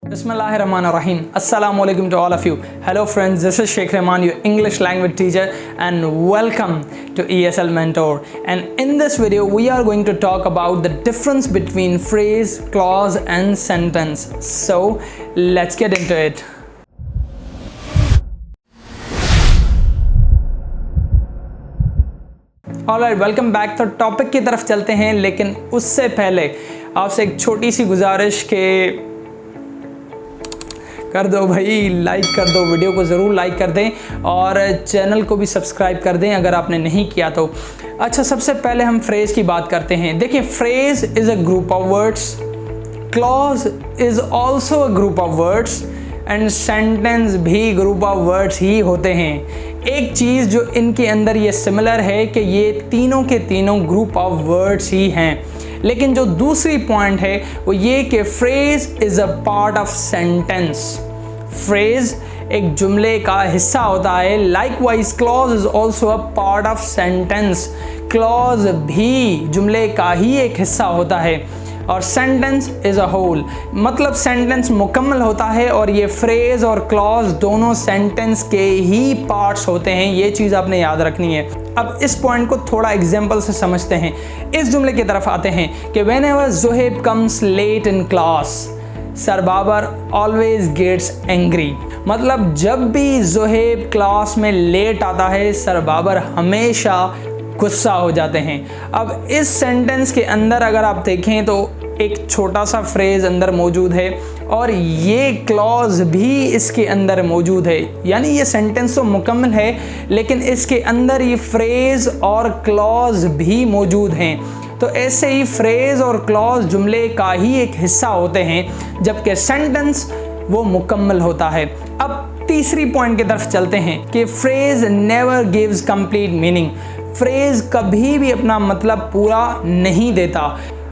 Bismillahirrahmanirrahim. Assalamu alaikum to all of you. Hello friends, this is Sheikh Rahman, your English language teacher, and welcome to ESL Mentor. And in this video, we are going to talk about the difference between phrase, clause and sentence. So let's get into it. Alright, welcome back. तो topic की तरफ चलते हैं, लेकिन उससे पहले आपसे एक छोटी सी गुजारिश के कर दो भाई, लाइक कर दो, वीडियो को ज़रूर लाइक कर दें और चैनल को भी सब्सक्राइब कर दें अगर आपने नहीं किया तो। अच्छा, सबसे पहले हम फ्रेज़ की बात करते हैं। देखिए, phrase is a group of words, clause is also a group of words and sentence भी ग्रुप ऑफ वर्ड्स ही होते हैं। एक चीज़ जो इनके अंदर ये सिमिलर है कि ये तीनों के तीनों ग्रुप ऑफ वर्ड्स ही हैं, लेकिन जो दूसरी पॉइंट है वो ये कि phrase is a part of sentence. Phrase एक जुमले का हिस्सा होता है। Likewise clause is also a part of sentence. Clause भी जुमले का ही एक हिस्सा होता है और सेंटेंस इज़ अ होल, मतलब सेंटेंस मुकम्मल होता है और ये फ्रेज और क्लॉज दोनों सेंटेंस के ही पार्ट्स होते हैं। ये चीज़ आपने याद रखनी है। अब इस पॉइंट को थोड़ा एग्जांपल से समझते हैं। इस जुमले की तरफ आते हैं कि whenever Zuhaib comes late in class, sir Babar always gets angry. मतलब जब भी ज़ुहैब क्लास में लेट आता है, सर बाबर हमेशा गुस्सा हो जाते हैं। अब इस सेंटेंस के अंदर अगर आप देखें तो एक छोटा सा फ्रेज अंदर मौजूद है और ये क्लॉज भी इसके अंदर मौजूद है, यानी ये सेंटेंस तो मुकम्मल है लेकिन इसके अंदर ये फ्रेज और क्लॉज भी मौजूद हैं। तो ऐसे ही फ्रेज और क्लॉज जुमले का ही एक हिस्सा होते हैं, जबकि सेंटेंस वो मुकम्मल होता है। अब तीसरी पॉइंट की तरफ चलते हैं कि phrase never gives complete meaning. Phrase कभी भी अपना मतलब पूरा नहीं देता।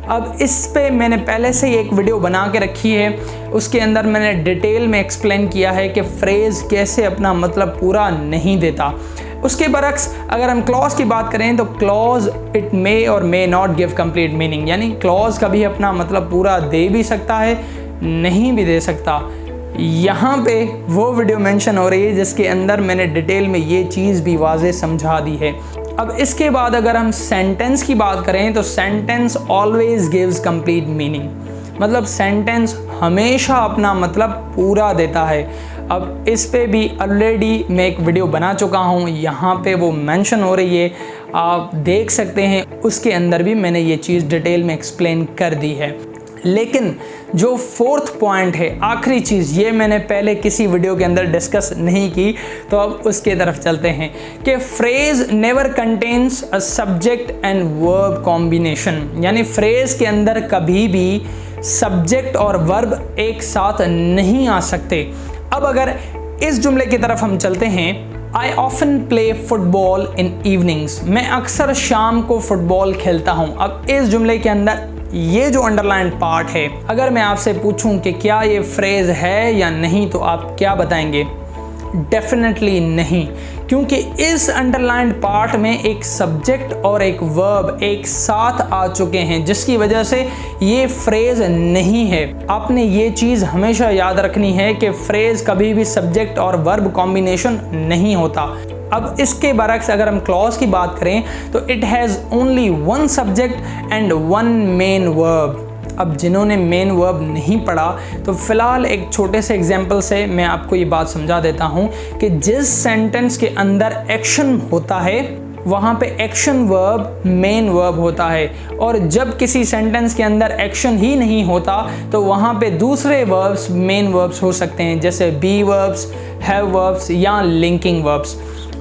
अब इस पे मैंने पहले से ही एक वीडियो बना के रखी है, उसके अंदर मैंने डिटेल में एक्सप्लेन किया है कि फ्रेज कैसे अपना मतलब पूरा नहीं देता। उसके बरक्स अगर हम क्लॉज की बात करें तो क्लॉज इट मे और may not give complete meaning, यानी क्लॉज कभी अपना मतलब पूरा दे भी सकता है, नहीं भी दे सकता। यहाँ पे वो वीडियो मेंशन हो रही है जिसके अंदर मैंने डिटेल में ये चीज़ भी वाज़े समझा दी है। अब इसके बाद अगर हम सेंटेंस की बात करें तो sentence always gives complete meaning, मतलब सेंटेंस हमेशा अपना मतलब पूरा देता है। अब इस पे भी ऑलरेडी मैं एक वीडियो बना चुका हूँ, यहाँ पे वो मेंशन हो रही है, आप देख सकते हैं। उसके अंदर भी मैंने ये चीज़ डिटेल में एक्सप्लेन कर दी है। लेकिन जो फोर्थ पॉइंट है, आखिरी चीज़, ये मैंने पहले किसी वीडियो के अंदर डिस्कस नहीं की, तो अब उसके तरफ चलते हैं कि phrase never contains a subject and verb combination, यानी फ्रेज के अंदर कभी भी सब्जेक्ट और वर्ब एक साथ नहीं आ सकते। अब अगर इस जुमले की तरफ हम चलते हैं, I often play football in evenings, मैं अक्सर शाम को फुटबॉल खेलता हूँ। अब इस जुमले के अंदर ये जो अंडरलाइन पार्ट है, अगर मैं आपसे पूछूं कि क्या ये फ्रेज है या नहीं, तो आप क्या बताएंगे? डेफिनेटली नहीं, क्योंकि इस अंडरलाइन पार्ट में एक सब्जेक्ट और एक वर्ब एक साथ आ चुके हैं, जिसकी वजह से ये फ्रेज नहीं है। आपने ये चीज़ हमेशा याद रखनी है कि फ्रेज कभी भी सब्जेक्ट और वर्ब कॉम्बिनेशन नहीं होता। अब इसके बरक्स अगर हम क्लॉज की बात करें तो it has only one subject and one main verb. अब जिन्होंने मेन वर्ब नहीं पढ़ा तो फ़िलहाल एक छोटे से एग्जांपल से मैं आपको ये बात समझा देता हूँ कि जिस सेंटेंस के अंदर एक्शन होता है वहाँ पे एक्शन वर्ब मेन वर्ब होता है, और जब किसी सेंटेंस के अंदर एक्शन ही नहीं होता तो वहाँ पे दूसरे वर्ब्स मेन वर्ब्स हो सकते हैं, जैसे बी वर्ब्स, हैव वर्ब्स या लिंकिंग वर्ब्स।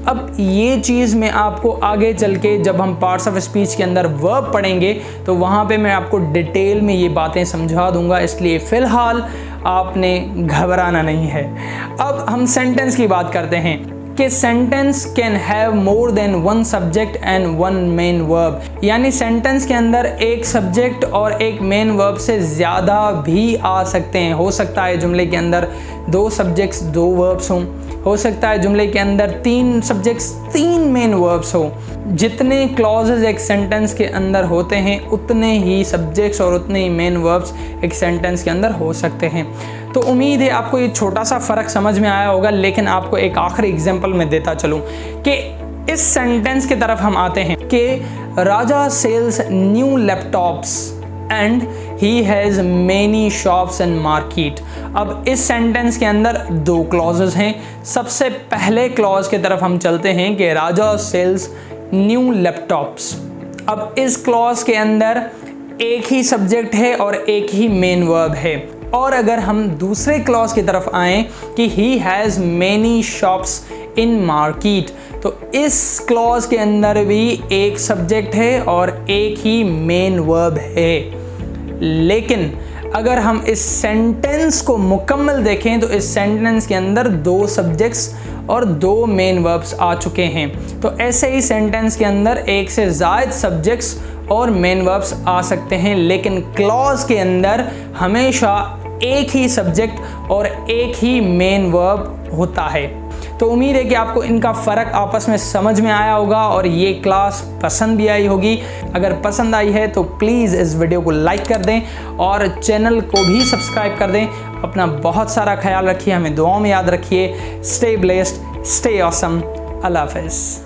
अब ये चीज़ मैं आपको आगे चल के जब हम पार्ट्स ऑफ स्पीच के अंदर वर्ब पढ़ेंगे तो वहाँ पे मैं आपको डिटेल में ये बातें समझा दूंगा, इसलिए फ़िलहाल आपने घबराना नहीं है। अब हम सेंटेंस की बात करते हैं कि sentence can have more than one subject and one main verb, यानी सेंटेंस के अंदर एक सब्जेक्ट और एक मेन वर्ब से ज़्यादा भी आ सकते हैं। हो सकता है जुमले के अंदर 2 सब्जेक्ट्स 2 वर्ब्स हों, हो सकता है जुमले के अंदर 3 सब्जेक्ट्स 3 मेन वर्ब्स हो। जितने क्लॉजेज एक सेंटेंस के अंदर होते हैं उतने ही सब्जेक्ट्स और उतने ही मेन वर्ब्स एक सेंटेंस के अंदर हो सकते हैं। तो उम्मीद है आपको ये छोटा सा फ़र्क समझ में आया होगा। लेकिन आपको एक आखिरी एग्जांपल मैं देता चलूँ कि इस सेंटेंस की तरफ हम आते हैं कि Raja sells new laptops and he has many shops in market. अब इस सेंटेंस के अंदर दो क्लॉजेज हैं। सबसे पहले क्लॉज की तरफ हम चलते हैं कि राजा सेल्स न्यू लैपटॉप्स। अब इस क्लॉज के अंदर एक ही सब्जेक्ट है और एक ही मेन वर्ब है। और अगर हम दूसरे क्लॉज की तरफ आएँ कि ही has many shops in market, तो इस क्लॉज के अंदर भी एक सब्जेक्ट है और एक ही मेन वर्ब है। लेकिन अगर हम इस सेंटेंस को मुकम्मल देखें तो इस सेंटेंस के अंदर दो सब्जेक्ट्स और दो मेन वर्ब्स आ चुके हैं। तो ऐसे ही सेंटेंस के अंदर एक से ज़ायद सब्जेक्ट्स और मेन वर्ब्स आ सकते हैं, लेकिन क्लॉज के अंदर हमेशा एक ही सब्जेक्ट और एक ही मेन वर्ब होता है। तो उम्मीद है कि आपको इनका फ़र्क आपस में समझ में आया होगा और ये क्लास पसंद भी आई होगी। अगर पसंद आई है तो प्लीज़ इस वीडियो को लाइक कर दें और चैनल को भी सब्सक्राइब कर दें। अपना बहुत सारा ख्याल रखिए, हमें दुआओं में याद रखिए। Stay blessed, stay awesome. अल्लाह हाफ़िज़।